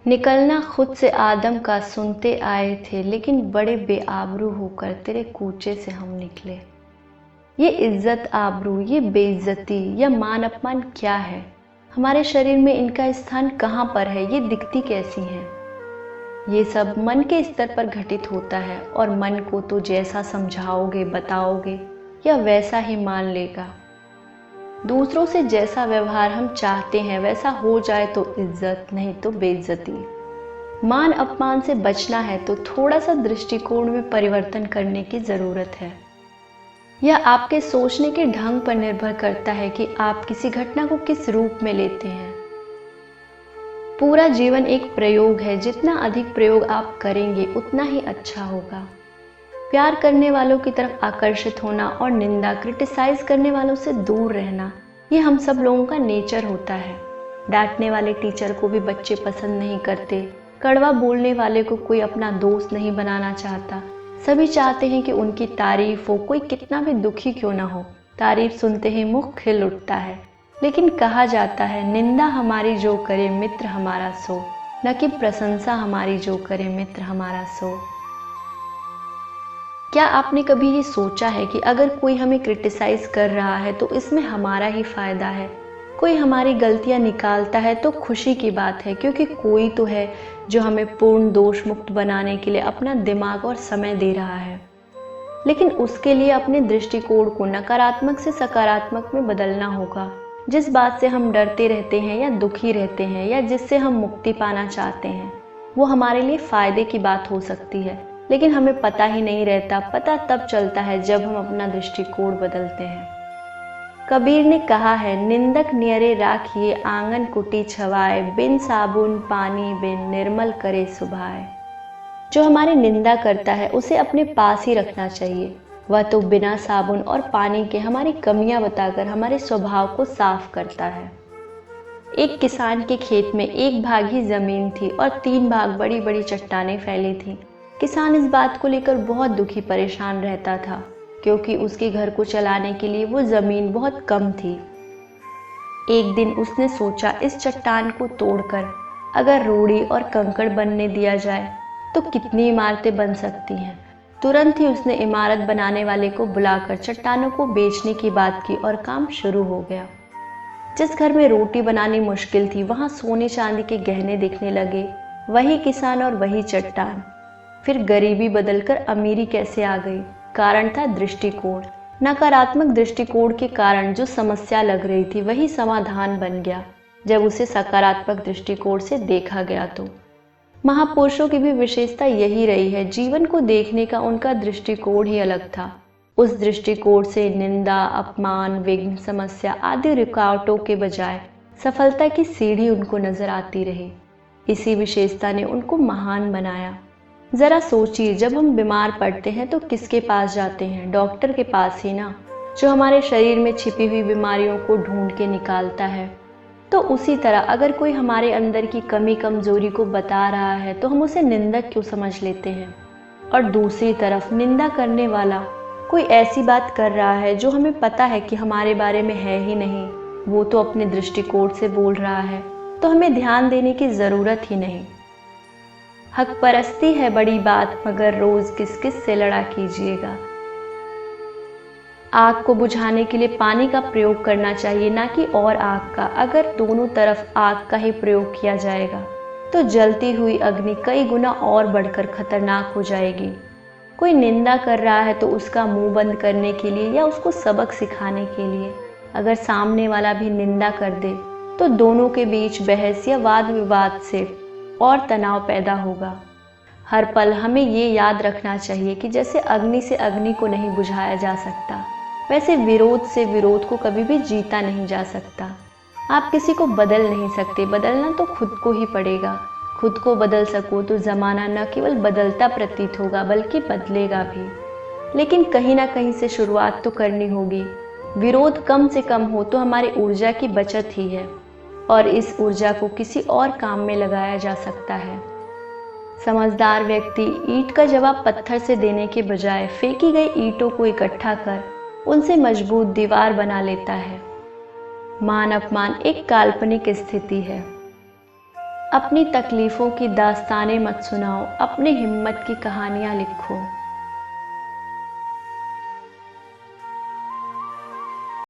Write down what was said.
निकलना खुद से आदम का सुनते आए थे, लेकिन बड़े बेआबरू होकर तेरे कूचे से हम निकले। ये इज्जत आबरू, ये बेइज्जती या मान अपमान क्या है? हमारे शरीर में इनका स्थान कहाँ पर है? ये दिखती कैसी हैं? ये सब मन के स्तर पर घटित होता है और मन को तो जैसा समझाओगे बताओगे या वैसा ही मान लेगा। दूसरों से जैसा व्यवहार हम चाहते हैं वैसा हो जाए तो इज्जत, नहीं तो बेइज्जती। मान अपमान से बचना है तो थोड़ा सा दृष्टिकोण में परिवर्तन करने की ज़रूरत है। यह आपके सोचने के ढंग पर निर्भर करता है कि आप किसी घटना को किस रूप में लेते हैं। पूरा जीवन एक प्रयोग है, जितना अधिक प्रयोग आप करेंगे उतना ही अच्छा होगा। प्यार करने वालों की तरफ आकर्षित होना और निंदा, क्रिटिसाइज करने वालों से दूर रहना, ये हम सब लोगों का नेचर होता है। डांटने वाले टीचर को भी बच्चे पसंद नहीं करते, कड़वा बोलने वाले को कोई अपना दोस्त नहीं बनाना चाहता। सभी चाहते हैं कि उनकी तारीफ हो, कोई कितना भी दुखी क्यों ना हो। तारीफ सुनते ही मुख खिल उठता है। लेकिन कहा जाता है, निंदा हमारी जो करे मित्र हमारा सो, न कि प्रशंसा हमारी जो करे मित्र हमारा सो। क्या आपने कभी ये सोचा है कि अगर कोई हमें क्रिटिसाइज कर रहा है तो इसमें हमारा ही फायदा है? कोई हमारी गलतियां निकालता है तो खुशी की बात है, क्योंकि कोई तो है जो हमें पूर्ण दोष मुक्त बनाने के लिए अपना दिमाग और समय दे रहा है। लेकिन उसके लिए अपने दृष्टिकोण को नकारात्मक से सकारात्मक में बदलना होगा। जिस बात से हम डरते रहते हैं या दुखी रहते हैं या जिससे हम मुक्ति पाना चाहते हैं, वो हमारे लिए फायदे की बात हो सकती है, लेकिन हमें पता ही नहीं रहता। पता तब चलता है जब हम अपना दृष्टिकोण बदलते हैं। कबीर ने कहा है, निंदक नियरे राखिए आंगन कुटी छवाए, बिन साबुन पानी बिन निर्मल करे सुभाए। जो हमारी निंदा करता है उसे अपने पास ही रखना चाहिए। वह तो बिना साबुन और पानी के हमारी कमियां बताकर हमारे स्वभाव को साफ करता है। एक किसान के खेत में 1 भाग ही जमीन थी और 3 भाग बड़ी बड़ी चट्टानें फैली थी। किसान इस बात को लेकर बहुत दुखी परेशान रहता था, क्योंकि उसके घर को चलाने के लिए वो ज़मीन बहुत कम थी। एक दिन उसने सोचा, इस चट्टान को तोड़कर अगर रोड़ी और कंकड़ बनने दिया जाए तो कितनी इमारतें बन सकती हैं। तुरंत ही उसने इमारत बनाने वाले को बुलाकर चट्टानों को बेचने की बात की और काम शुरू हो गया। जिस घर में रोटी बनानी मुश्किल थी वहाँ सोने चांदी के गहने दिखने लगे। वही किसान और वही चट्टान। फिर गरीबी बदलकर अमीरी कैसे आ गई? कारण था दृष्टिकोण। नकारात्मक दृष्टिकोण के कारण जो समस्या लग रही थी वही समाधान बन गया जब उसे सकारात्मक दृष्टिकोण से देखा गया। तो महापुरुषों की भी विशेषता यही रही है, जीवन को देखने का उनका दृष्टिकोण ही अलग था। उस दृष्टिकोण से निंदा, अपमान, विघ्न, समस्या आदि रुकावटों के बजाय सफलता की सीढ़ी उनको नजर आती रही। इसी विशेषता ने उनको महान बनाया। ज़रा सोचिए, जब हम बीमार पड़ते हैं तो किसके पास जाते हैं? डॉक्टर के पास ही ना, जो हमारे शरीर में छिपी हुई बीमारियों को ढूंढ के निकालता है। तो उसी तरह अगर कोई हमारे अंदर की कमी कमजोरी को बता रहा है तो हम उसे निंदक क्यों समझ लेते हैं? और दूसरी तरफ निंदा करने वाला कोई ऐसी बात कर रहा है जो हमें पता है कि हमारे बारे में है ही नहीं, वो तो अपने दृष्टिकोण से बोल रहा है, तो हमें ध्यान देने की ज़रूरत ही नहीं। हक परस्ती है बड़ी बात, मगर रोज किस किस से लड़ा कीजिएगा। आग को बुझाने के लिए पानी का प्रयोग करना चाहिए, ना कि और आग का। अगर दोनों तरफ आग का ही प्रयोग किया जाएगा तो जलती हुई अग्नि कई गुना और बढ़कर खतरनाक हो जाएगी। कोई निंदा कर रहा है तो उसका मुंह बंद करने के लिए या उसको सबक सिखाने के लिए अगर सामने वाला भी निंदा कर दे तो दोनों के बीच बहस या वाद विवाद से और तनाव पैदा होगा। हर पल हमें ये याद रखना चाहिए कि जैसे अग्नि से अग्नि को नहीं बुझाया जा सकता, वैसे विरोध से विरोध को कभी भी जीता नहीं जा सकता। आप किसी को बदल नहीं सकते, बदलना तो खुद को ही पड़ेगा। खुद को बदल सको तो ज़माना न केवल बदलता प्रतीत होगा बल्कि बदलेगा भी। लेकिन कहीं ना कहीं से शुरुआत तो करनी होगी। विरोध कम से कम हो तो हमारी ऊर्जा की बचत ही है और इस ऊर्जा को किसी और काम में लगाया जा सकता है। समझदार व्यक्ति ईंट का जवाब पत्थर से देने के बजाय फेंकी गई ईंटों को इकट्ठा कर उनसे मजबूत दीवार बना लेता है। मान अपमान एक काल्पनिक स्थिति है। अपनी तकलीफ़ों की दास्तानें मत सुनाओ, अपनी हिम्मत की कहानियाँ लिखो।